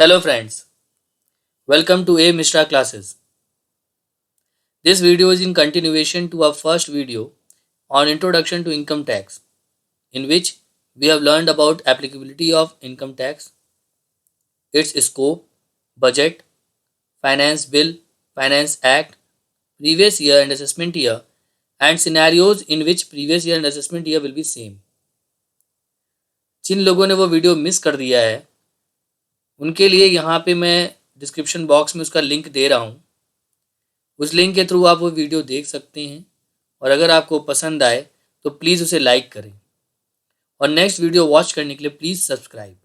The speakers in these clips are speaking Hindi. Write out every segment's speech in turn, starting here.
Hello friends, welcome to A Mishra classes. This video is in continuation to our first video on Introduction to Income Tax, in which we have learned about applicability of income tax, its scope, budget, finance bill, finance act, previous year and assessment year, and scenarios in which previous year and assessment year will be same. जिन लोगों ने वो वीडियो मिस कर दिया है उनके लिए यहाँ पे मैं डिस्क्रिप्शन बॉक्स में उसका लिंक दे रहा हूँ। उस लिंक के थ्रू आप वो वीडियो देख सकते हैं और अगर आपको पसंद आए तो प्लीज़ उसे लाइक करें और नेक्स्ट वीडियो वॉच करने के लिए प्लीज़ सब्सक्राइब।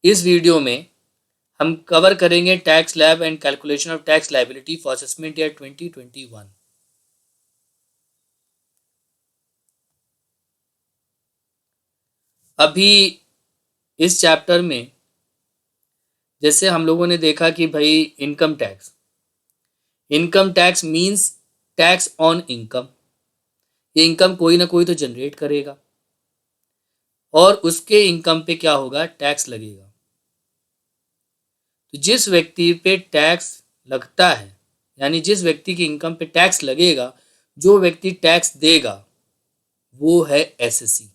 इस वीडियो में हम कवर करेंगे tax slab and calculation of tax liability for assessment year 2021। अभी इस चैप्टर में जैसे हम लोगों ने देखा कि भाई income tax means tax on income. ये इनकम कोई ना कोई तो जनरेट करेगा और उसके इनकम पे क्या होगा, टैक्स लगेगा। तो जिस व्यक्ति पे टैक्स लगता है यानी जिस व्यक्ति की इनकम पे टैक्स लगेगा, जो व्यक्ति टैक्स देगा वो है एसएससी।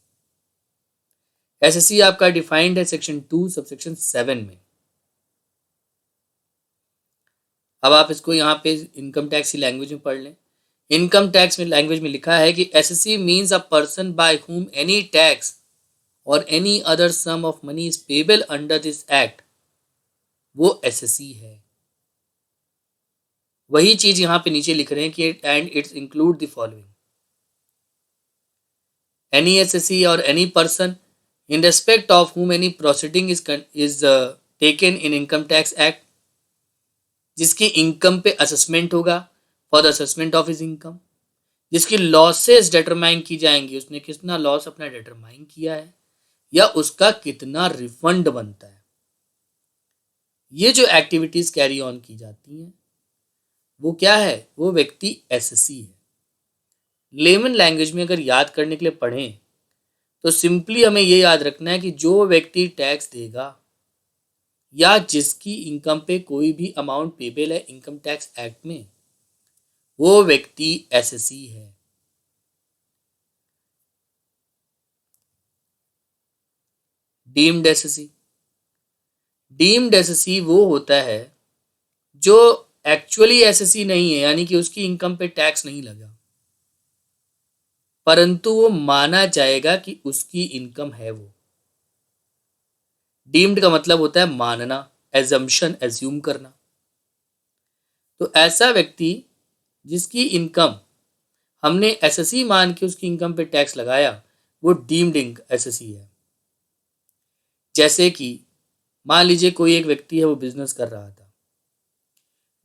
एसएससी आपका डिफाइंड है सेक्शन 2 सबसेक्शन 7 में। अब आप इसको यहाँ पे इनकम टैक्स की लैंग्वेज में पढ़ लें। इनकम टैक्स में लैंग्वेज में लिखा है कि assessee means a person by whom any tax or any other sum of money is payable under this act, वो एसएससी है। वही चीज यहाँ पे नीचे लिख रहे हैं कि and it's include the following, any assessee or any person in respect of whom any proceeding is taken in income tax act, जिसकी इनकम पे असेसमेंट होगा for the assessment of his income, जिसकी लॉसेस डिटरमाइन की जाएंगी, उसने कितना लॉस अपना डिटरमाइन किया है या उसका कितना रिफंड बनता है। ये जो एक्टिविटीज कैरी ऑन की जाती हैं वो क्या है, वो व्यक्ति एसएससी है। लेमन लैंग्वेज में अगर याद करने के लिए पढ़ें तो सिंपली हमें ये याद रखना है कि जो व्यक्ति टैक्स देगा या जिसकी इनकम पे कोई भी अमाउंट पेबल है इनकम टैक्स एक्ट में, वो व्यक्ति एसएससी है। डीम्ड एसएससी, डीम्ड एसएससी वो होता है जो एक्चुअली एसएससी नहीं है, यानी कि उसकी इनकम पे टैक्स नहीं लगा, परंतु वो माना जाएगा कि उसकी इनकम है। वो डीम्ड का मतलब होता है मानना, एजम्पशन, एज्यूम करना। तो ऐसा व्यक्ति जिसकी इनकम हमने एसएससी मान के उसकी इनकम पे टैक्स लगाया, वो डीम्ड एसएससी है। जैसे कि मान लीजिए कोई एक व्यक्ति है, वो बिजनेस कर रहा था,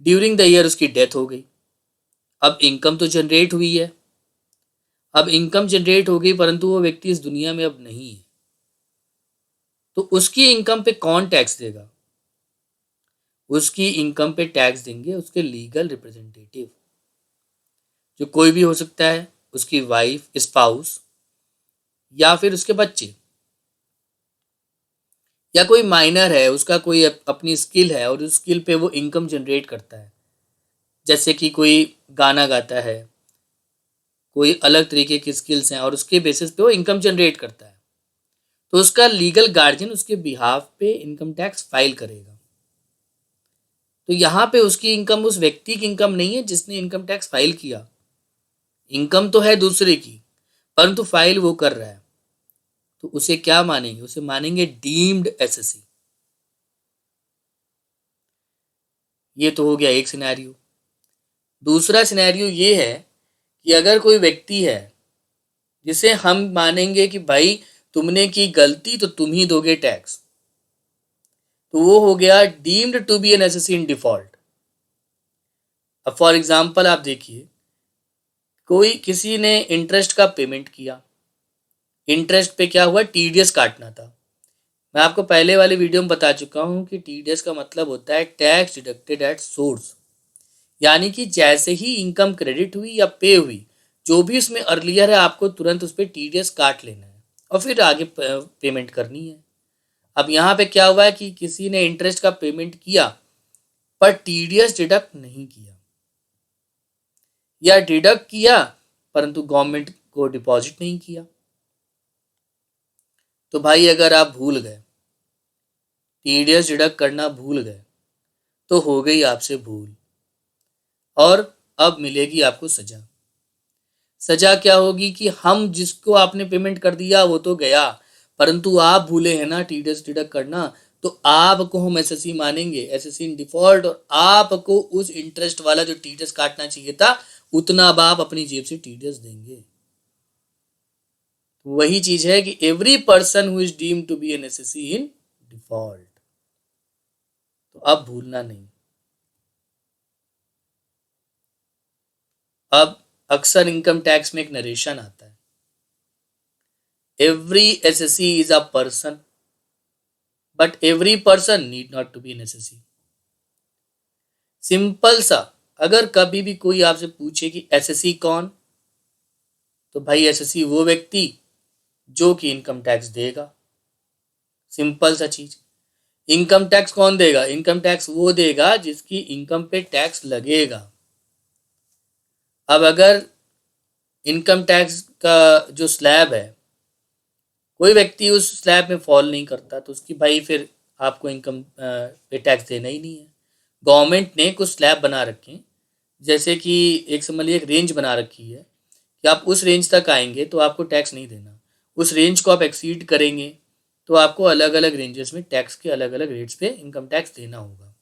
ड्यूरिंग द ईयर उसकी डेथ हो गई। अब इनकम तो जनरेट हुई है, अब इनकम जनरेट हो गई परंतु वो व्यक्ति इस दुनिया में अब नहीं है, तो उसकी इनकम पे कौन टैक्स देगा? उसकी इनकम पे टैक्स देंगे उसके लीगल रिप्रेजेंटेटिव, जो कोई भी हो सकता है, उसकी वाइफ, स्पाउस या फिर उसके बच्चे, या कोई माइनर है, उसका कोई अपनी स्किल है और उस स्किल पे वो इनकम जनरेट करता है। जैसे कि कोई गाना गाता है, कोई अलग तरीके की स्किल्स हैं और उसके बेसिस पे वो इनकम जनरेट करता है, तो उसका लीगल गार्जियन उसके बिहाफ पे इनकम टैक्स फाइल करेगा। तो यहाँ पे उसकी इनकम उस व्यक्ति की इनकम नहीं है जिसने इनकम टैक्स फाइल किया, इनकम तो है दूसरे की परंतु फाइल वो कर रहा है, तो उसे क्या मानेंगे? उसे मानेंगे डीम्ड एसएससी। ये तो हो गया एक सिनेरियो। दूसरा सिनेरियो ये है कि अगर कोई व्यक्ति है जिसे हम मानेंगे कि भाई तुमने की गलती तो तुम ही दोगे टैक्स, तो वो हो गया deemed to be an assessee in default. अब फॉर एग्जांपल आप देखिए, कोई किसी ने इंटरेस्ट का पेमेंट किया, इंटरेस्ट पे क्या हुआ, टीडीएस काटना था। मैं आपको पहले वाले वीडियो में बता चुका हूँ कि टीडीएस का मतलब होता है टैक्स डिडक्टेड एट सोर्स, यानी कि जैसे ही इनकम क्रेडिट हुई या पे हुई, जो भी उसमें अर्लियर है आपको तुरंत उस पर टीडीएस काट लेना है और फिर आगे पेमेंट करनी है। अब यहाँ पे क्या हुआ है कि किसी ने इंटरेस्ट का पेमेंट किया पर टीडीएस डिडक्ट नहीं किया, या डिडक्ट किया परंतु गवर्नमेंट को डिपॉजिट नहीं किया। तो भाई अगर आप भूल गए, टीडीएस डिडक्ट करना भूल गए, तो हो गई आपसे भूल और अब मिलेगी आपको सजा। सजा क्या होगी कि हम जिसको आपने पेमेंट कर दिया वो तो गया, परंतु आप भूले हैं ना टीडीएस डिडक्ट करना, तो आपको हम एसएससी मानेंगे, एसएससी इन डिफॉल्ट, और आपको उस इंटरेस्ट वाला जो टीडीएस काटना चाहिए था उतना अब आप अपनी जेब से टीडीएस देंगे। वही चीज है कि every person who is deemed to be an assessee in default. तो अब भूलना नहीं। अब अक्सर इनकम टैक्स में एक नरेशन आता है, every assessee is a person but every person need not to be an assessee. Simple सा, अगर कभी भी कोई आपसे पूछे कि एसएससी कौन, तो भाई एसएससी वो व्यक्ति जो कि इनकम टैक्स देगा। सिंपल सा चीज। इनकम टैक्स कौन देगा? इनकम टैक्स वो देगा जिसकी इनकम पे टैक्स लगेगा। अब अगर इनकम टैक्स का जो स्लैब है, कोई व्यक्ति उस स्लैब में फॉल नहीं करता, तो उसकी भाई फिर आपको इनकम पे टैक्स देना ही नहीं है। गवर्नमेंट ने कुछ स्लैब बना रखे हैं, जैसे कि एक समझ लीजिए एक रेंज बना रखी है कि आप उस रेंज तक आएंगे तो आपको टैक्स नहीं देना, उस रेंज को आप एक्सीड करेंगे तो आपको अलग अलग रेंजेस में टैक्स के अलग अलग रेट्स पे इनकम टैक्स देना होगा।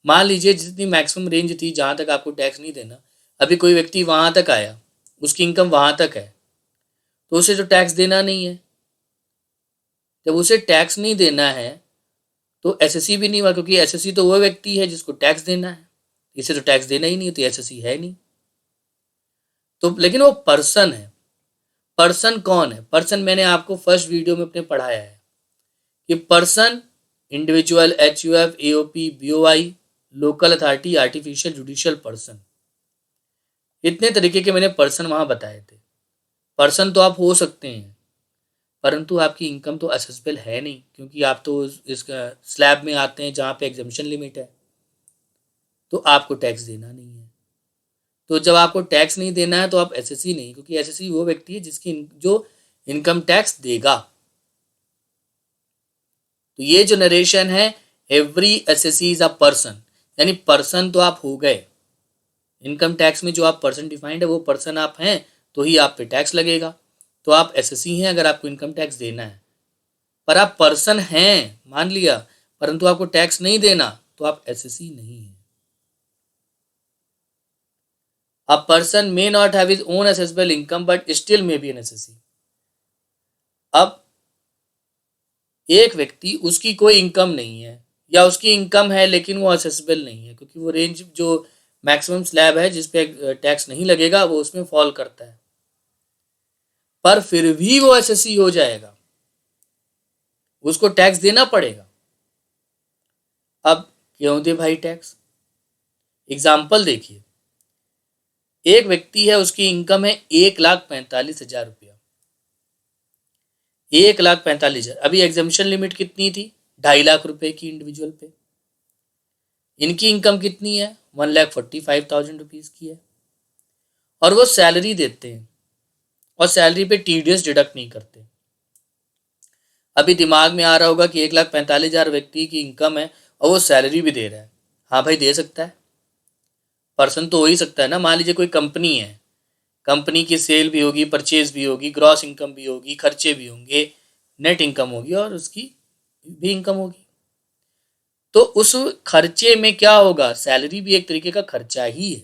मान लीजिए जितनी मैक्सिमम रेंज थी जहाँ तक आपको टैक्स नहीं देना, अभी कोई व्यक्ति वहाँ तक आया, उसकी इनकम वहाँ तक है, तो उसे जो टैक्स देना नहीं है। जब उसे टैक्स नहीं देना है तो एसएससी भी नहीं हुआ, क्योंकि एसएससी तो वो व्यक्ति है जिसको टैक्स देना है, इसे तो टैक्स देना ही नहीं, तो एसएससी है नहीं। तो लेकिन वो पर्सन है। पर्सन कौन है? पर्सन मैंने आपको फर्स्ट वीडियो में अपने पढ़ाया है कि person individual, HUF, AOP, BOI, local authority, artificial, judicial person, इतने तरीके के मैंने पर्सन वहां बताए थे। पर्सन तो आप हो सकते हैं, परंतु आपकी इनकम तो असेसेबल है नहीं, क्योंकि आप तो इसका स्लैब में आते हैं जहाँ पे एग्जम्पशन लिमिट है, तो आपको टैक्स देना नहीं है। तो जब आपको टैक्स नहीं देना है तो आप एसएससी नहीं, क्योंकि एसएससी वो व्यक्ति है जिसकी जो इनकम टैक्स देगा। तो ये जो नरेशन है, every assessee is a person, यानी पर्सन तो आप हो गए। इनकम टैक्स में जो आप पर्सन डिफाइंड है वो पर्सन आप हैं, तो ही आप पे टैक्स लगेगा। तो आप एसएससी हैं अगर आपको इनकम टैक्स देना है, पर आप पर्सन हैं मान लिया, परंतु आपको टैक्स नहीं देना, तो आप एसएससी नहीं है। A person may not have his own assessable income but still may be an SSC. अब एक व्यक्ति, उसकी कोई इनकम नहीं है या उसकी इनकम है लेकिन वो असेसेबल नहीं है, क्योंकि वो रेंज जो मैक्सिमम स्लैब है जिस पे टैक्स नहीं लगेगा वो उसमें फॉल करता है, पर फिर भी वो एसएससी हो जाएगा, उसको टैक्स देना पड़ेगा। अब क्यों दे भाई टैक्स? एग्जाम्पल देखिए, एक व्यक्ति है, उसकी इनकम है 1,45,000 रुपया, 1,45,000। अभी एग्जामिशन लिमिट कितनी थी? 2.5 लाख रुपए की इंडिविजुअल पे। इनकी इनकम कितनी है? 1,45,000 रुपीज की है, और वो सैलरी देते हैं और सैलरी पे टीडीएस डिडक्ट नहीं करते। अभी दिमाग में आ रहा होगा कि 1,45,000 व्यक्ति की इनकम है और वो सैलरी भी दे रहा है। हाँ भाई, दे सकता है, पर्सन तो हो ही सकता है ना। मान लीजिए कोई कंपनी है, कंपनी की सेल भी होगी, परचेज भी होगी, ग्रॉस इनकम भी होगी, खर्चे भी होंगे, नेट इनकम होगी और उसकी भी इनकम होगी। तो उस खर्चे में क्या होगा? सैलरी भी एक तरीके का खर्चा ही है।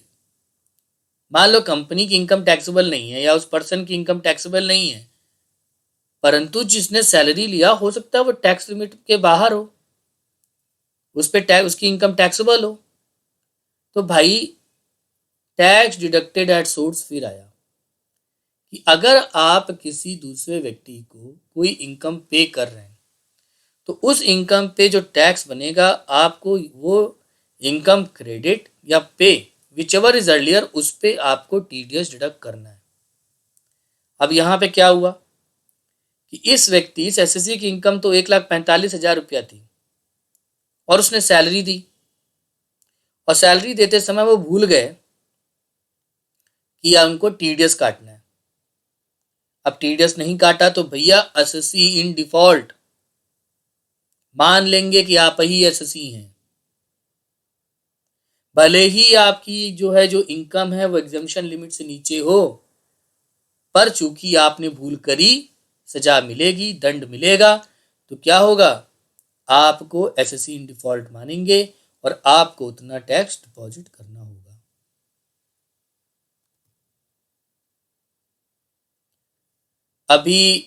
मान लो कंपनी की इनकम टैक्सेबल नहीं है या उस पर्सन की इनकम टैक्सेबल नहीं है, परंतु जिसने सैलरी लिया हो सकता है वो टैक्स लिमिट के बाहर हो, उस पर टैक्स, उसकी इनकम टैक्सेबल हो, तो भाई टैक्स डिडक्टेड एट सोर्स फिर आया कि अगर आप किसी दूसरे व्यक्ति को कोई इनकम पे कर रहे हैं तो उस इनकम पे जो टैक्स बनेगा आपको वो इनकम क्रेडिट या पे विच एवर इज अर्लियर, उस पे आपको टीडीएस डिडक्ट करना है। अब यहाँ पे क्या हुआ कि इस व्यक्ति, इस एसएससी की इनकम तो 1,45,000 रुपया थी और उसने सैलरी दी, और सैलरी देते समय वो भूल गए कि उनको टीडीएस काटना है। अब टीडीएस नहीं काटा तो भैया एसएससी इन डिफॉल्ट, मान लेंगे कि आप ही एसएससी हैं, भले ही आपकी जो इनकम है वो एग्जम्पशन लिमिट से नीचे हो, पर चूंकि आपने भूल करी, सजा मिलेगी, दंड मिलेगा। तो क्या होगा, आपको एसएससी इन डिफॉल्ट मानेंगे और आपको उतना टैक्स डिपॉजिट करना होगा। अभी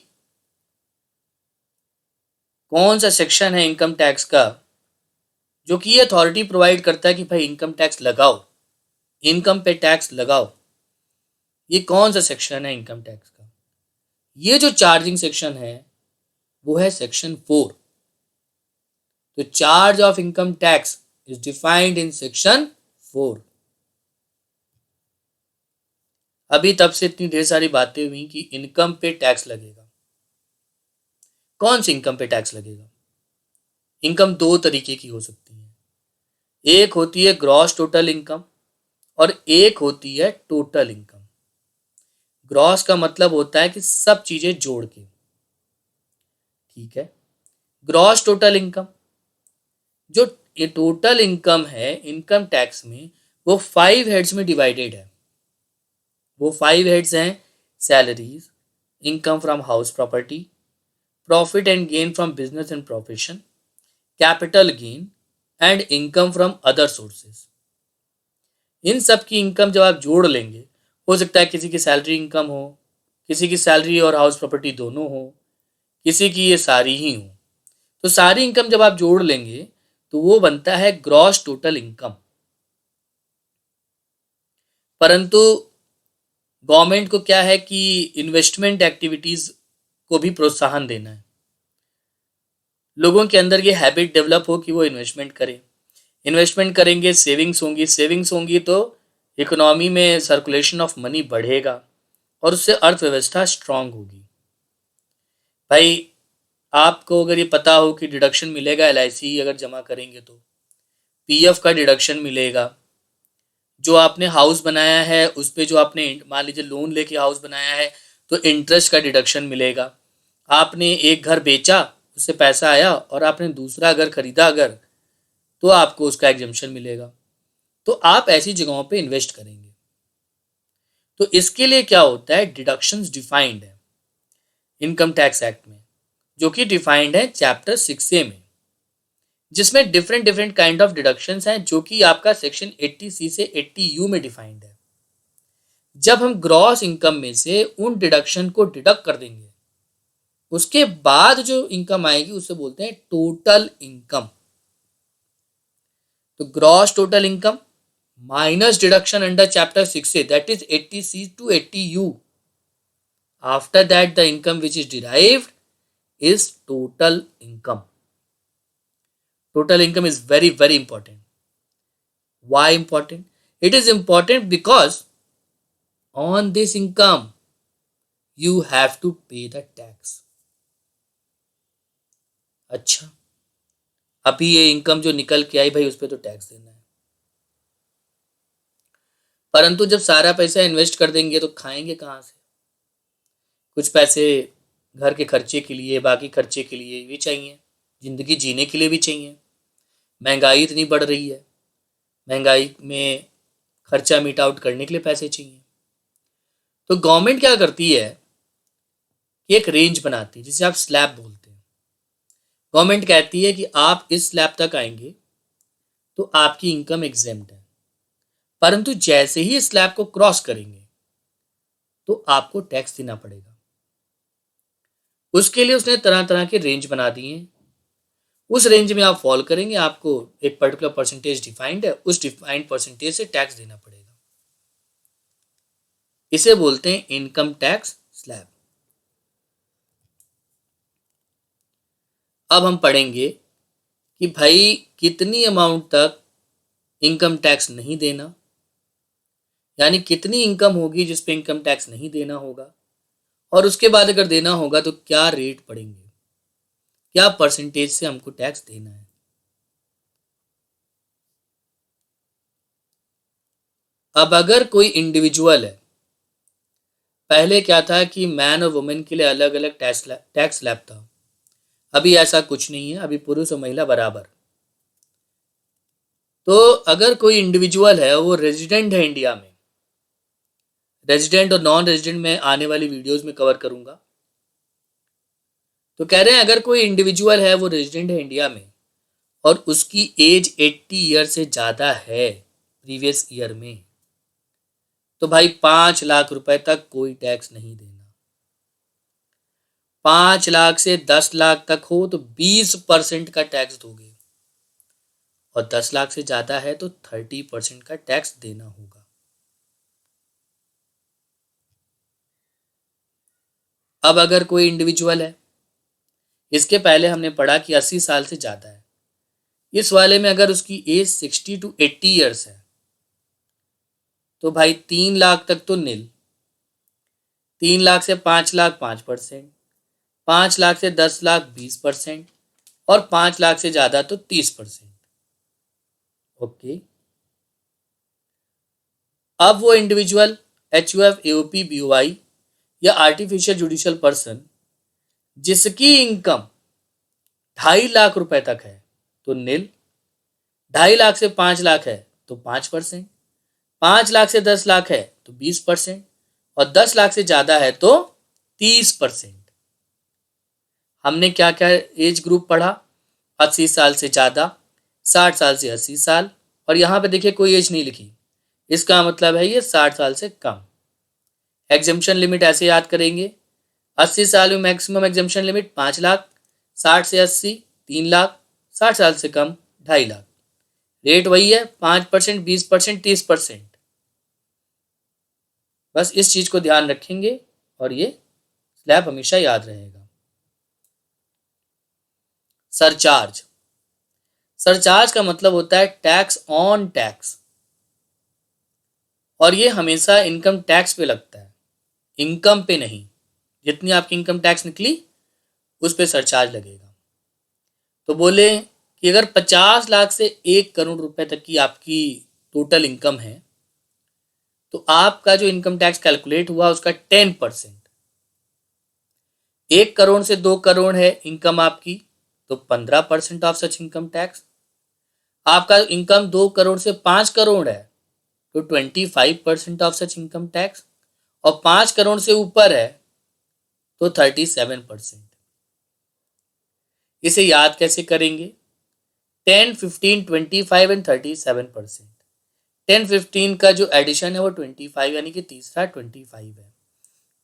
कौन सा सेक्शन है इनकम टैक्स का जो कि ये अथॉरिटी प्रोवाइड करता है कि भाई इनकम टैक्स लगाओ, इनकम पे टैक्स लगाओ? ये कौन सा सेक्शन है इनकम टैक्स का? ये जो चार्जिंग सेक्शन है वो है सेक्शन 4। तो charge of income tax is defined in section 4। अभी तब से इतनी ढेर सारी बातें हुई कि इनकम पे टैक्स लगेगा। कौन सी इनकम पे टैक्स लगेगा? इनकम दो तरीके की हो सकती है, एक होती है ग्रॉस टोटल इनकम और एक होती है टोटल इनकम। ग्रॉस का मतलब होता है कि सब चीजें जोड़ के, ठीक है। ग्रॉस टोटल इनकम, जो ये टोटल इनकम है इनकम टैक्स में, वो 5 हेड्स में डिवाइडेड है। वो 5 हेड्स हैं: salaries, income from house property, profit and gain from business and profession, capital gain and income from other sources. इन सब की इनकम जब आप जोड़ लेंगे, हो सकता है किसी की सैलरी इनकम हो, किसी की सैलरी और हाउस प्रॉपर्टी दोनों हो, किसी की ये सारी ही हो, तो सारी इनकम जब आप जोड़ लेंगे तो वो बनता है ग्रॉस टोटल इनकम। परंतु गवर्नमेंट को क्या है कि इन्वेस्टमेंट एक्टिविटीज को भी प्रोत्साहन देना है, लोगों के अंदर ये हैबिट डेवलप हो कि वो इन्वेस्टमेंट करें। इन्वेस्टमेंट करेंगे, सेविंग्स होंगी, सेविंग्स होंगी तो इकोनॉमी में सर्कुलेशन ऑफ मनी बढ़ेगा और उससे अर्थव्यवस्था स्ट्रांग होगी। भाई आपको अगर ये पता हो कि डिडक्शन मिलेगा एलआईसी अगर जमा करेंगे तो पीएफ का डिडक्शन मिलेगा, जो आपने हाउस बनाया है उस पर जो आपने मान लीजिए लोन लेके हाउस बनाया है तो इंटरेस्ट का डिडक्शन मिलेगा। आपने एक घर बेचा, उससे पैसा आया और आपने दूसरा घर खरीदा अगर, तो आपको उसका एग्जम्पशन मिलेगा। तो आप ऐसी जगहों पे इन्वेस्ट करेंगे। तो इसके लिए क्या होता है, डिडक्शंस डिफाइंड है इनकम टैक्स एक्ट में, जो कि डिफाइंड है चैप्टर 6A में, जिसमें different different kind of deductions हैं जो कि आपका सेक्शन 80C से 80U में डिफाइंड है। जब हम ग्रॉस इनकम में से उन डिडक्शन को डिडक्ट कर देंगे, उसके बाद जो इनकम आएगी उसे बोलते हैं टोटल इनकम। तो gross total income minus deduction under chapter 6A, that is 80C to 80U. After that the income which is derived is total income. Total income is very very important. Why important? It is important because on this income you have to pay the tax. अच्छा, अभी ये इनकम जो निकल के आई भाई उस पर तो टैक्स देना है, परंतु जब सारा पैसा इन्वेस्ट कर देंगे तो खाएंगे कहाँ से? कुछ पैसे घर के खर्चे के लिए, बाकी खर्चे के लिए भी चाहिए, जिंदगी जीने के लिए भी चाहिए। महंगाई इतनी बढ़ रही है, महंगाई में खर्चा मीट आउट करने के लिए पैसे चाहिए। तो गवर्नमेंट क्या करती है कि एक रेंज बनाती है जिसे आप स्लैब बोलते हैं। गवर्नमेंट कहती है कि आप इस स्लैब तक आएंगे तो आपकी इनकम एग्जेम्प्ट है, परंतु जैसे ही इस स्लैब को क्रॉस करेंगे तो आपको टैक्स देना पड़ेगा। उसके लिए उसने तरह तरह के रेंज बना दिए हैं। उस रेंज में आप फॉल करेंगे, आपको एक पर्टिकुलर परसेंटेज डिफाइंड है, उस डिफाइंड परसेंटेज से टैक्स देना पड़ेगा। इसे बोलते हैं इनकम टैक्स स्लैब। अब हम पढ़ेंगे कि भाई कितनी अमाउंट तक इनकम टैक्स नहीं देना, यानी कितनी इनकम होगी जिस पे इनकम टैक्स नहीं देना होगा, और उसके बाद अगर देना होगा तो क्या रेट पड़ेंगे, क्या परसेंटेज से हमको टैक्स देना है। अब अगर कोई इंडिविजुअल है, पहले क्या था कि मैन और वुमेन के लिए अलग अलग टैक्स स्लैब था, अभी ऐसा कुछ नहीं है, अभी पुरुष और महिला बराबर। तो अगर कोई इंडिविजुअल है, वो रेजिडेंट है इंडिया में, रेजिडेंट और नॉन रेजिडेंट में आने वाली वीडियोस में कवर करूंगा। तो कह रहे हैं अगर कोई इंडिविजुअल है, वो रेजिडेंट है इंडिया में और उसकी एज 80 ईयर से ज़्यादा है प्रीवियस ईयर में, तो भाई 5 लाख रुपए तक कोई टैक्स नहीं देना। 5 लाख से 10 लाख तक हो तो 20% का टैक्स दोगे, और 10 लाख से ज़्यादा है तो 30% का टैक्स देना होगा। अब अगर कोई इंडिविजुअल है, इसके पहले हमने पढ़ा कि 80 साल से ज़्यादा है, इस वाले में अगर उसकी एज 60 to 80 ईयर्स है तो भाई 3 लाख तक तो नील, 3 लाख से 5 लाख 5%, 5 लाख से 10 लाख 20%, और 5 लाख से ज़्यादा तो 30%। ओके। अब वो इंडिविजुअल HUF, AOP, BOI या आर्टिफिशियल जुडिशियल पर्सन जिसकी इनकम 2.5 लाख रुपए तक है तो नील, 2.5 लाख से 5 लाख है तो 5%, 5 लाख से 10 लाख है तो 20%, और 10 लाख से ज्यादा है तो 30%। हमने क्या क्या एज ग्रुप पढ़ा, 80 साल से ज्यादा, 60 साल से 80 साल, और यहाँ पे देखिए कोई एज नहीं लिखी, इसका मतलब है ये 60 साल से कम। एग्जेम्पशन लिमिट ऐसे याद करेंगे, 80 साल में मैक्सिमम एग्जेम्पशन लिमिट 5 लाख, 60 से 80 3 लाख, 60 साल से कम 2.5 लाख। रेट वही है 5%, 20%, 30%। बस इस चीज को ध्यान रखेंगे और ये स्लैब हमेशा याद रहेगा। सरचार्ज, सरचार्ज का मतलब होता है टैक्स ऑन टैक्स, और ये हमेशा इनकम टैक्स पे लगता है, इनकम पे नहीं। जितनी आपकी इनकम टैक्स निकली उस पे सरचार्ज लगेगा। तो बोले कि अगर 50 लाख से 1 करोड़ रुपए तक की आपकी टोटल इनकम है तो आपका जो इनकम टैक्स कैलकुलेट हुआ उसका 10%। 1 करोड़ से 2 करोड़ है इनकम आपकी तो 15% ऑफ सच इनकम टैक्स। आपका इनकम 2 करोड़ से 5 करोड़ है तो 25% ऑफ सच इनकम टैक्स, और 5 करोड़ से ऊपर है तो 37%। इसे याद कैसे करेंगे, 10, 15, 25 एंड 37%। 10, 15 का जो एडिशन है वो 25 यानी कि तीसरा 25 है।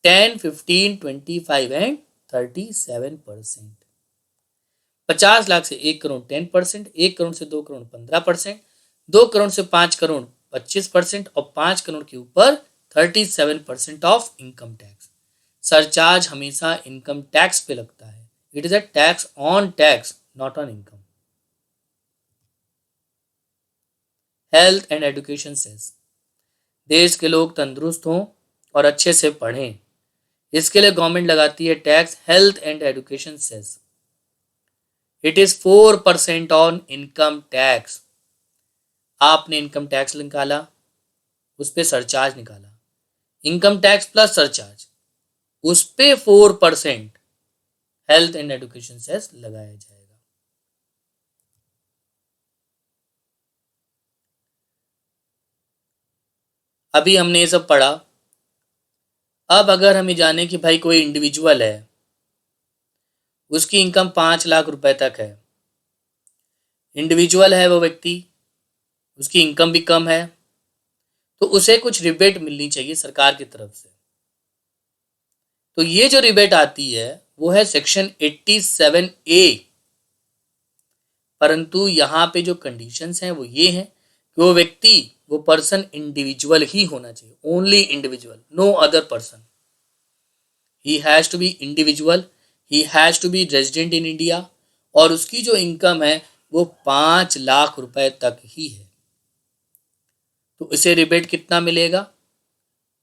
10, 15, 25 एंड 37%। 50 लाख से 1 करोड़ 10%, 1 करोड़ से 2 करोड़ 15%, 2 करोड़ से 5 करोड़ 25%, और 5 करोड़ के ऊपर 37% ऑफ इनकम टैक्स। सरचार्ज हमेशा इनकम टैक्स पे लगता है, it is a tax on tax, not on income. Health and education cess, देश के लोग तंदुरुस्त हों और अच्छे से पढ़ें, इसके लिए गवर्नमेंट लगाती है tax health and education cess. It is 4% on income tax. आपने इनकम टैक्स निकाला, उस पर सरचार्ज निकाला, इनकम टैक्स प्लस सरचार्ज, उस पे 4% हेल्थ एंड एजुकेशन सेस लगाया जाएगा। अभी हमने ये सब पढ़ा। अब अगर हमें जाने कि भाई कोई इंडिविजुअल है, उसकी इनकम 5 लाख रुपए तक है, इंडिविजुअल है वो व्यक्ति, उसकी इनकम भी कम है, तो उसे कुछ रिबेट मिलनी चाहिए सरकार की तरफ से। तो ये जो रिबेट आती है वो है सेक्शन 87A। परंतु यहाँ पे जो कंडीशंस हैं वो ये हैं कि वो व्यक्ति, वो पर्सन इंडिविजुअल ही होना चाहिए, only individual, no other person. He has to be individual, he has to be resident in India, और उसकी जो इनकम है वो 5 लाख रुपए तक ही है। तो उसे रिबेट कितना मिलेगा,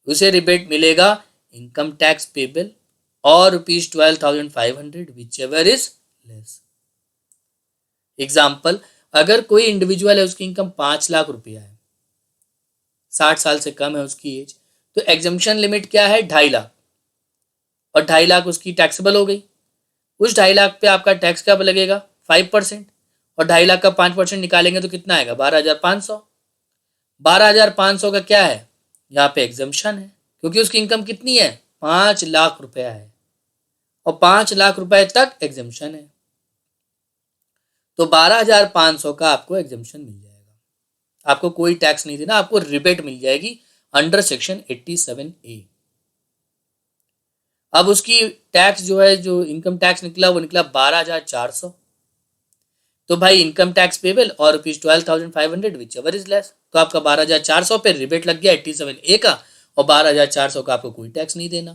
उसे रिबेट मिलेगा income tax payable or rupees 12,500 whichever is less. Example, अगर कोई इंडिविजुअल है उसकी इनकम 5 लाख रुपया है, 60 साल से कम है उसकी एज, तो एग्जम्पशन लिमिट क्या है 2.5 लाख, और 2.5 लाख उसकी टैक्सेबल हो गई। उस 2.5 लाख पे आपका टैक्स क्या लगेगा 5%, और 2.5 लाख का 5% निकालेंगे तो कितना आएगा 12,500। 12,500 का क्या है यहाँ पे एग्जम्पशन है, क्योंकि उसकी इनकम कितनी है 5 लाख रुपया है, और 5 लाख रुपए तक एग्जम्पशन है, तो 12,500 का आपको एग्जम्पशन मिल जाएगा। आपको कोई टैक्स नहीं देना, आपको रिबेट मिल जाएगी अंडर सेक्शन 87A। अब उसकी टैक्स जो है, जो इनकम टैक्स निकला वो निकला 12,400, तो भाई इनकम टैक्स पेबल और rupees 12,500 which ever is less, तो आपका 12,400 पे रिबेट लग गया 87A का, और 12,400 का आपको कोई टैक्स नहीं देना।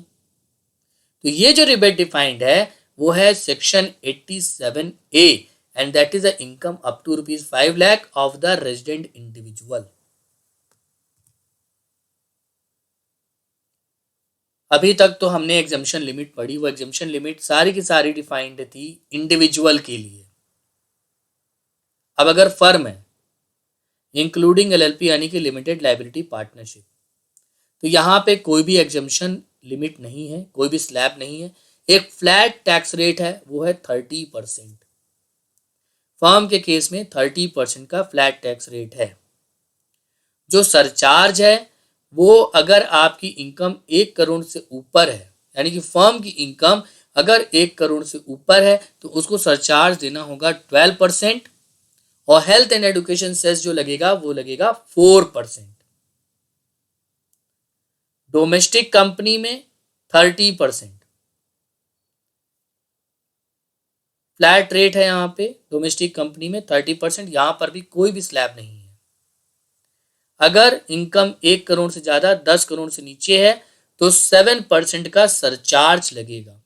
तो ये जो रिबेट डिफाइंड है वो है section 87A, and that is the income up to rupees 5 lakh of the resident individual. अभी तक तो हमने एग्जम्पशन लिमिट पढ़ी, वो एग्जम्पशन लिमिट सारी की सारी डिफाइंड थी इंडिविजुअल के लिए। अब अगर फर्म है इंक्लूडिंग एलएलपी यानी कि लिमिटेड लाइबिलिटी पार्टनरशिप, तो यहाँ पे कोई भी एग्जम्पशन लिमिट नहीं है, कोई भी स्लैब नहीं है, एक फ्लैट टैक्स रेट है वो है 30%। फर्म के केस में 30% का फ्लैट टैक्स रेट है। जो सरचार्ज है वो अगर आपकी इनकम 1 करोड़ से ऊपर है, यानी कि फर्म की इनकम अगर 1 करोड़ से ऊपर है तो उसको सरचार्ज देना होगा 12%, और हेल्थ एंड एजुकेशन सेस जो लगेगा वो लगेगा 4%। डोमेस्टिक कंपनी में 30% फ्लैट रेट है, यहाँ पे डोमेस्टिक कंपनी में 30%, यहां पर भी कोई भी स्लैब नहीं है। अगर इनकम 1 करोड़ से ज्यादा 10 करोड़ से नीचे है तो 7% का सरचार्ज लगेगा।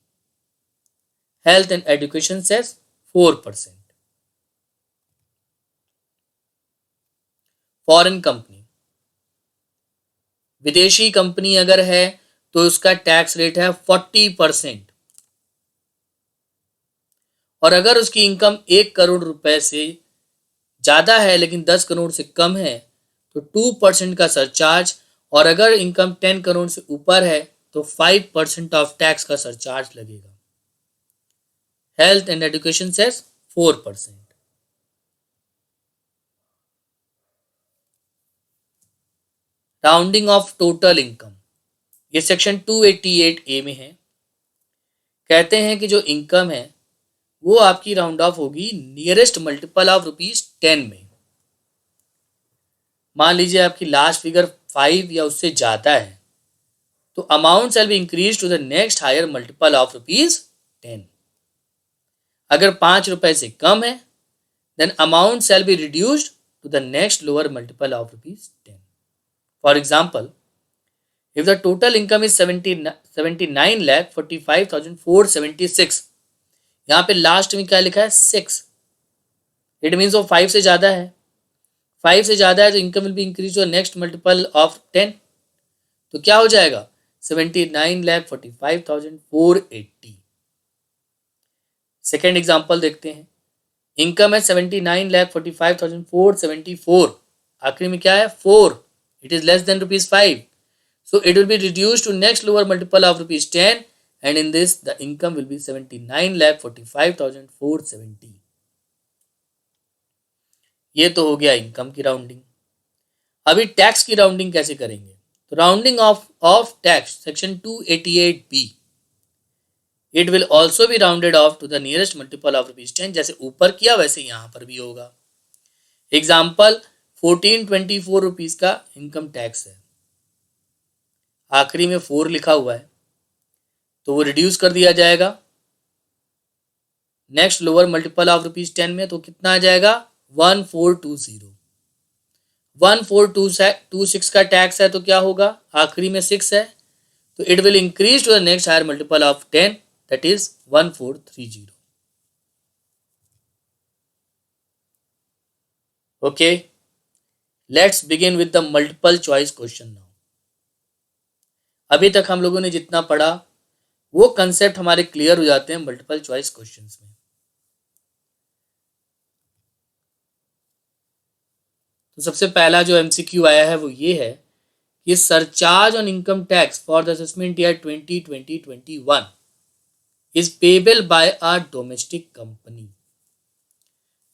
Health and education cess 4%। Foreign company, विदेशी कंपनी अगर है तो उसका टैक्स रेट है 40%, और अगर उसकी इनकम 1 करोड़ रुपए से ज्यादा है लेकिन 10 करोड़ से कम है तो 2% का सरचार्ज, और अगर इनकम 10 करोड़ से ऊपर है तो 5% ऑफ टैक्स का सरचार्ज लगेगा। Health and education cess 4%। Rounding off total income, ये सेक्शन 288A में है। कहते हैं कि जो इनकम है वो आपकी राउंड ऑफ होगी नियरेस्ट मल्टीपल ऑफ ₹10 में। मान लीजिए आपकी लास्ट फिगर 5 या उससे ज्यादा है तो amount shall be increase to the next higher multiple of ₹10। अगर 5 रुपए से कम है then amount shall be reduced to the next lower multiple of ₹10। For example, if the total income is 79,45,476, यहाँ पे लास्ट में क्या लिखा है 6, इट मीन्स वो 5 से ज़्यादा है। 5 से ज़्यादा है तो income will be increase to next multiple of 10, तो क्या हो जाएगा 79,45,480। सेकेंड एग्जाम्पल देखते हैं, इनकम है 79,45,474, आखिरी में क्या है 4, it is less than ₹5, so it will be reduced to next lower multiple of ₹10, and in this the income will be 79,45,470। ये तो हो गया इनकम की राउंडिंग। अभी टैक्स की राउंडिंग कैसे करेंगे, तो rounding off tax section 288B, it will also be rounded off to the nearest multiple of ₹10, जैसे ऊपर किया वैसे यहां पर भी होगा। एग्जाम्पल, 1424 रुपीज का इनकम टैक्स है, आखिरी में 4 लिखा हुआ है तो वो रिड्यूस कर दिया जाएगा नेक्स्ट लोअर मल्टीपल ऑफ ₹10 में, तो कितना आ जाएगा 1420। 1426 का टैक्स है तो क्या होगा, आखिरी में 6 है तो it will increase to the next higher multiple of 10, that is 1430। Okay, let's begin with the multiple choice question now. अभी तक हम लोगों ने जितना पढ़ा वो कंसेप्ट हमारे क्लियर हो जाते हैं मल्टीपल चॉइस क्वेश्चंस में। तो सबसे पहला जो एमसीक्यू आया है वो ये है कि surcharge on income tax for the assessment year 2020-21 is payable bye a domestic company.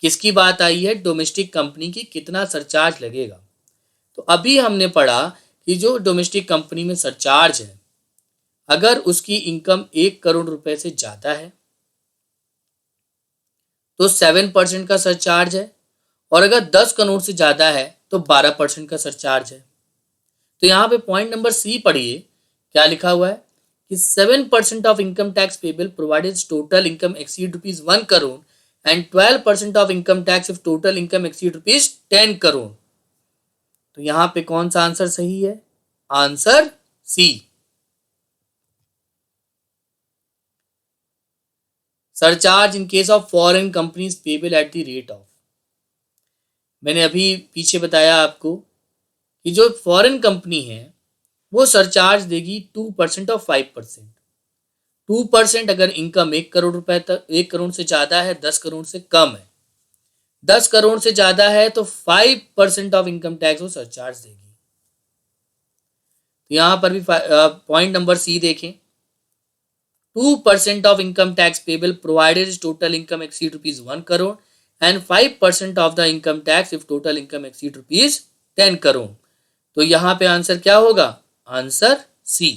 किसकी बात आई है? डोमेस्टिक कंपनी की। कितना सरचार्ज लगेगा? तो अभी हमने पढ़ा कि जो डोमेस्टिक कंपनी में सरचार्ज है, अगर उसकी इनकम 1 करोड़ रुपए से ज़्यादा है तो 7% का सरचार्ज है, और अगर 10 करोड़ से ज़्यादा है तो 12% का सरचार्ज है। तो यहाँ पे पॉइंट नंबर सी पढ़िए, क्या लिखा हुआ है कि 7% of income tax payable provided total income exceed ₹1 crore and 12% of income tax if total income exceed ₹10 crore. तो यहाँ पे कौन सा आंसर सही है? Answer C. Surcharge in case of foreign companies payable at the rate of, मैंने अभी पीछे बताया आपको कि जो फॉरेन कंपनी है वो सरचार्ज देगी 2% और 5%। 2% अगर इनकम 1 करोड़ रुपए तक, 1 करोड़ से ज़्यादा है, 10 करोड़ से कम है। 10 करोड़ से ज़्यादा है तो 5% ऑफ इनकम टैक्स वो सरचार्ज देगी। तो यहाँ पर भी पॉइंट नंबर सी देखें, 2% of income tax payable provided its total income exceed ₹1 crore and 5% of the income tax if total income exceed ₹10 crore। तो यहाँ पे आंसर क्या होगा? Answer C.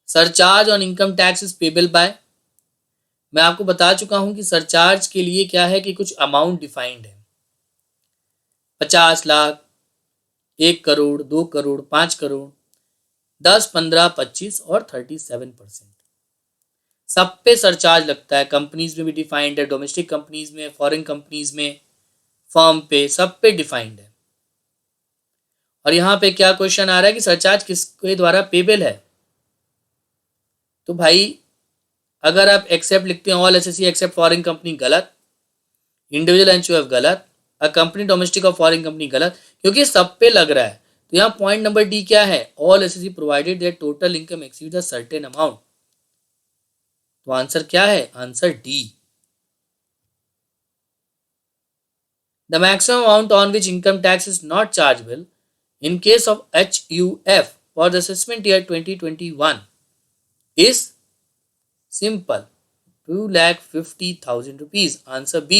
Surcharge on income tax is payable by, मैं आपको बता चुका हूं कि सरचार्ज के लिए क्या है कि कुछ अमाउंट डिफाइंड है। 50 लाख, 1 करोड़, 2 करोड़, 5 करोड़, 10, 15, 25 और 37%। सब पे सरचार्ज लगता है। कंपनीज में भी डिफाइंड है, डोमेस्टिक कंपनीज में, फॉरेन कंपनीज में, फर्म पे, सब पे डिफाइंड है। और यहाँ पे क्या क्वेश्चन आ रहा है कि सरचार्ज किसके द्वारा पेबल है? तो भाई अगर आप एक्सेप्ट लिखते हैं all assessee except foreign company, गलत। इंडिविजुअल एनसीओएफ गलत। अ कंपनी डोमेस्टिक और फॉरेन कंपनी गलत, क्योंकि सब पे लग रहा है। तो यहाँ पॉइंट नंबर डी क्या है? All SSC provided that total income exceed a certain amount. तो आंसर क्या है? Answer D. The maximum amount on which income tax is not chargeable in case of HUF for the assessment year 2021 is simple, ₹250,000। Answer B।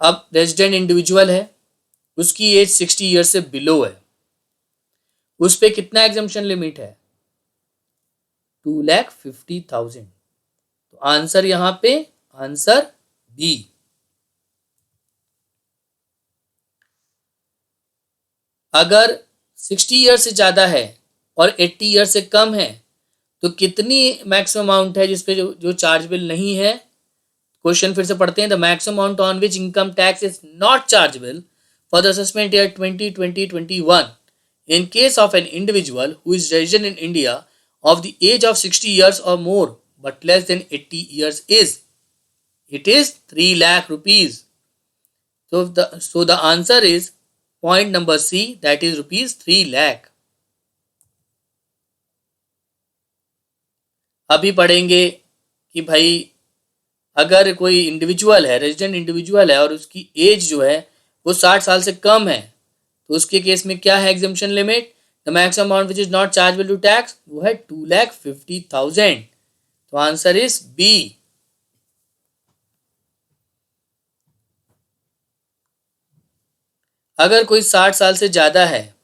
अब रेजिडेंट इंडिविजुअल है, उसकी एज 60 ईयर से बिलो है, उस पे कितना एग्जम्पशन लिमिट है? 250,000। तो आंसर यहां पे आंसर बी। अगर 60 ईयर से ज्यादा है और 80 ईयर से कम है तो कितनी मैक्सिमम अमाउंट है जिसपे जो चार्जेबल नहीं है? क्वेश्चन फिर से पढ़ते हैं। The maximum amount on which income tax is not chargeable for the assessment year 2020-21 in case of an individual who is resident in India of the age of 60 years or more but less than 80 years is, it is 3 lakh rupees। So the answer is point number C, that is rupees 3 lakh। अभी पढ़ेंगे कि भाई अगर कोई इंडिविजुअल है, रेजिडेंट इंडिविजुअल है और उसकी एज जो है वो 60 साल से कम है, तो उसके केस में क्या है exemption limit? The maximum amount which is not chargeable to tax वो है 2,50,000। तो आंसर इज बी। अगर कोई 60 साल से ज्यादा है,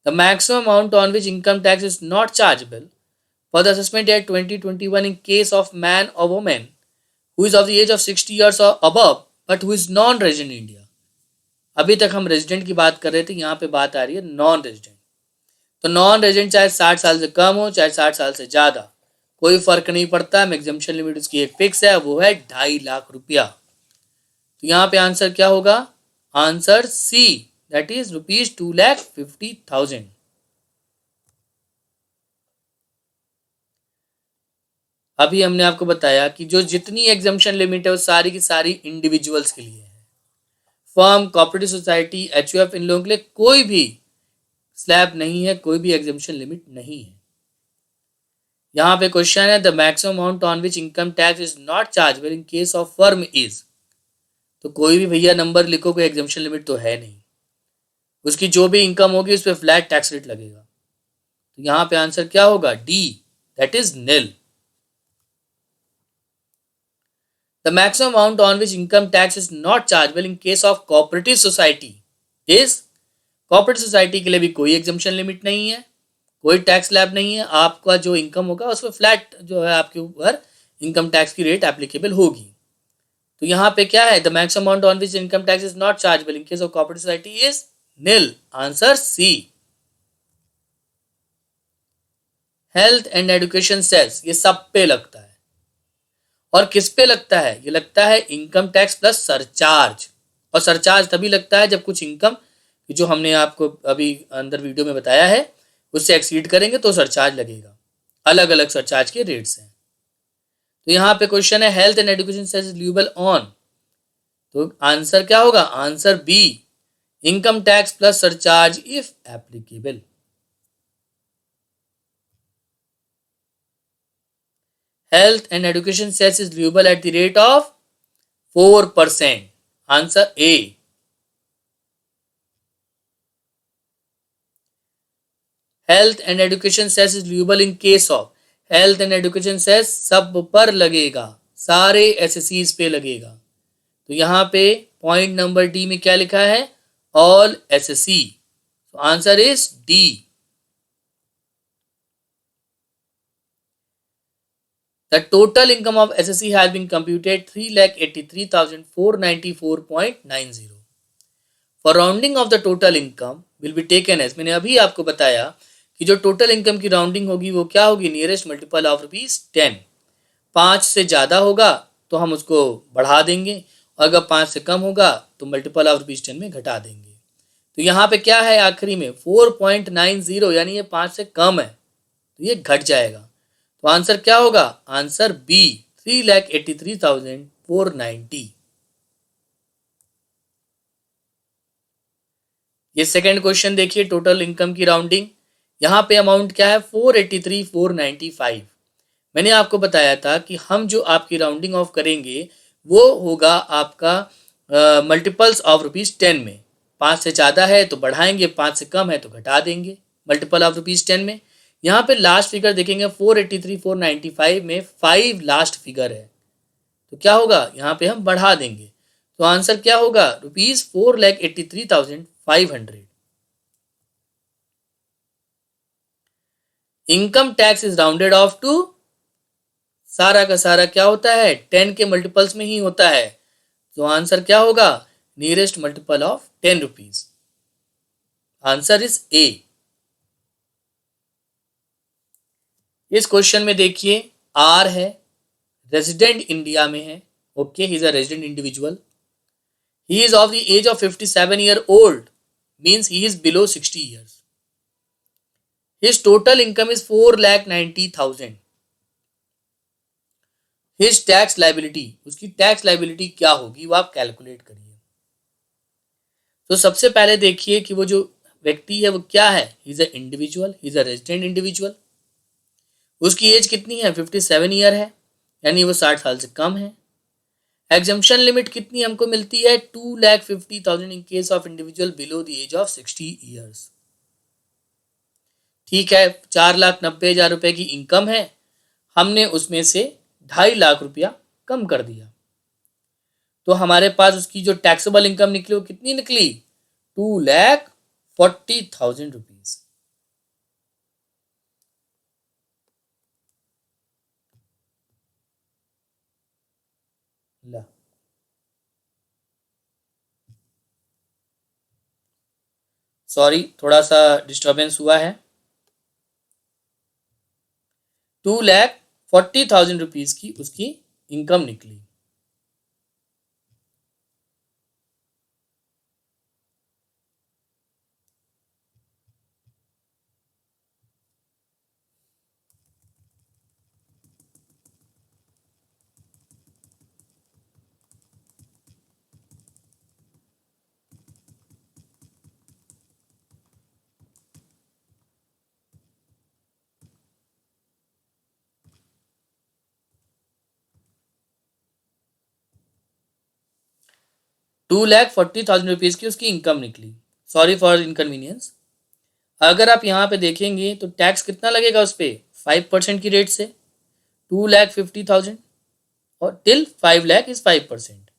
the maximum amount on which income tax is not chargeable for the assessment year 2021 in case of man or women who is of the age of 60 years or above but who is non resident India. अभी तक हम रेजिडेंट की बात कर रहे थे, यहाँ पे बात आ रही है नॉन रेजिडेंट। तो नॉन रेजिडेंट चाहे 60 साल से कम हो चाहे 60 साल से ज्यादा, कोई फर्क नहीं पड़ता। एग्जम्पशन लिमिट उसकी एक फिक्स है, वो है 2.5 लाख रुपया। तो यहाँ पे आंसर क्या होगा? Answer C, that is rupees 2,50,000। अभी हमने आपको बताया कि जो जितनी एग्जम्पशन लिमिट है वो सारी की सारी इंडिविजुअल्स के लिए है। फर्म, कोऑपरेटिव सोसाइटी, एचयूएफ, इन लोगों के लिए कोई भी स्लैब नहीं है, कोई भी एग्जम्पशन लिमिट नहीं है। यहाँ पे क्वेश्चन है the maximum amount on which income tax is not chargeable in case of firm is. तो कोई भी भैया नंबर लिखो, कोई एग्जम्पशन लिमिट तो है नहीं, उसकी जो भी इनकम होगी उस पर फ्लैट टैक्स रेट लगेगा। तो यहाँ पे आंसर क्या होगा? D, that is nil. The maximum amount on which income tax is not chargeable in case of cooperative society is. Cooperative society के लिए भी कोई एग्जम्पशन लिमिट नहीं है, कोई टैक्स स्लैब नहीं है, आपका जो इनकम होगा उसमें फ्लैट जो है आपके ऊपर इनकम टैक्स की रेट एप्लीकेबल होगी। तो यहाँ पे क्या है? The maximum amount on which income tax is not chargeable in case of cooperative society is nil. Answer C. Health and education cess, ये सब पे लगता है। और किस पे लगता है? ये लगता है इनकम टैक्स प्लस सरचार्ज। और सरचार्ज तभी लगता है जब कुछ इनकम जो हमने आपको अभी अंदर वीडियो में बताया है उससे एक्सीड करेंगे तो सरचार्ज लगेगा। अलग अलग सरचार्ज के रेट्स हैं। तो यहाँ पे क्वेश्चन है health and education cess is leviable on. तो आंसर क्या होगा? Answer B, income tax plus surcharge if applicable. Health and education cess is leviable at the rate of 4%। Answer A. Health and education cess is leviable in case of. Health and education cess सब पर लगेगा, सारे एसएससीज पे लगेगा। तो यहाँ पे पॉइंट नंबर डी में क्या लिखा है? All assessee. तो answer is D. The total income of assessee has been computed 3,83,494.90। For rounding off the total income will be taken as, मैंने अभी आपको बताया कि जो टोटल इनकम की राउंडिंग होगी वो क्या होगी? Nearest multiple of ₹10। 5 से ज़्यादा होगा तो हम उसको बढ़ा देंगे, और अगर 5 से कम होगा तो मल्टीपल ऑफ ₹10 में घटा देंगे। तो यहाँ पे क्या है आखिरी में? 4.90, यानी ये 5 से कम है तो ये घट जाएगा। तो आंसर क्या होगा? Answer B, 3,83,490। ये सेकंड क्वेश्चन देखिए, टोटल इनकम की राउंडिंग। यहाँ पे अमाउंट क्या है? 483,495। मैंने आपको बताया था कि हम जो आपकी राउंडिंग ऑफ करेंगे वो होगा आपका मल्टीपल्स ऑफ ₹10 में। 5 से ज़्यादा है तो बढ़ाएंगे, 5 से कम है तो घटा देंगे मल्टीपल ऑफ ₹10 में। यहाँ पे लास्ट फिगर देखेंगे 483,495 में 5 लास्ट फिगर है तो क्या होगा? यहाँ पे हम बढ़ा देंगे। तो आंसर क्या होगा? ₹4,83,500। Income tax is rounded off to, सारा का सारा क्या होता है? 10 के मल्टीपल्स में ही होता है। तो आंसर क्या होगा? Nearest multiple of ₹10। Answer is a. इस क्वेश्चन में देखिए आर है, रेजिडेंट इंडिया में है। Okay, he is a resident individual. He is of the age of 57 year old, means he is below 60 years. His total income is 4,90,000। His tax liability, उसकी टैक्स लाइबिलिटी क्या होगी वो आप कैलकुलेट करिए। तो सबसे पहले देखिए कि वो जो व्यक्ति है वो क्या है? ही is a individual, he is a resident individual. उसकी एज कितनी है? 57 ईयर है, यानी वो 60 साल से कम है। एग्जम्पशन लिमिट कितनी हमको मिलती है? 2,50,000 in case of individual below the age of 60 years. ठीक है, 4,90,000 रुपए की इनकम है, हमने उसमें से 2.5 लाख रुपया कम कर दिया तो हमारे पास उसकी जो टैक्सेबल इनकम निकली वो कितनी निकली? 2,40,000 रुपीज। सॉरी, थोड़ा सा डिस्टर्बेंस हुआ है। 2,40,000 रुपीज की उसकी इनकम निकली। 2,40,000 रुपीज़ की उसकी इनकम निकली। Sorry for inconvenience. अगर आप यहाँ पे देखेंगे तो टैक्स कितना लगेगा उस पर? 5% की रेट से 2,50,000 और टिल 5 लाख इज 5%।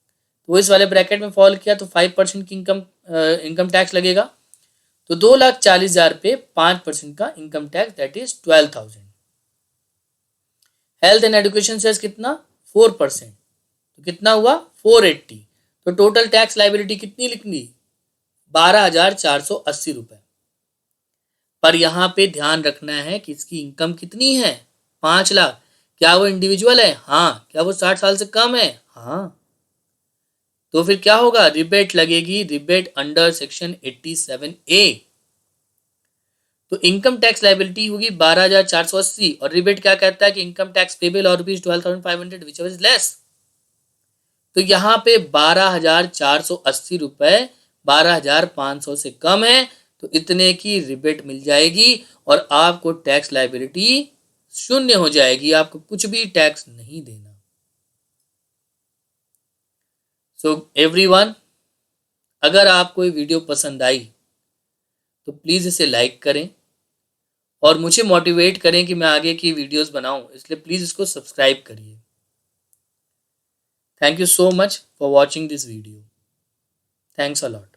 तो इस वाले ब्रैकेट में फॉल किया तो 5% की इनकम टैक्स लगेगा। तो 2,40,000 पे 5% का income tax, that is 12,000। Health and education cess कितना? 4%। तो कितना हुआ? 480। तो टोटल टैक्स लाइबिलिटी कितनी लिखनी? 12,480 रुपए। पर यहाँ पे ध्यान रखना है कि इसकी इनकम कितनी है? 5 लाख। क्या वो इंडिविजुअल है? हाँ। क्या वो 60 साल से कम है? हाँ। तो फिर क्या होगा? रिबेट लगेगी, रिबेट अंडर सेक्शन 87A। तो इनकम टैक्स लाइबिलिटी होगी 12,480 और रिबेट क्या कहता है कि इनकम टैक्स पेबल और रुपीज 12,500 विच इज लेस। तो यहाँ पे 12,480 रुपए 12,500 से कम है, तो इतने की रिबेट मिल जाएगी और आपको टैक्स लाइबिलिटी शून्य हो जाएगी, आपको कुछ भी टैक्स नहीं देना। सो एवरीवन, अगर आपको ये वीडियो पसंद आई तो प्लीज़ इसे लाइक करें और मुझे मोटिवेट करें कि मैं आगे की वीडियोस बनाऊं, इसलिए प्लीज़ इसको सब्सक्राइब करिए। Thank you so much for watching this video. Thanks a lot.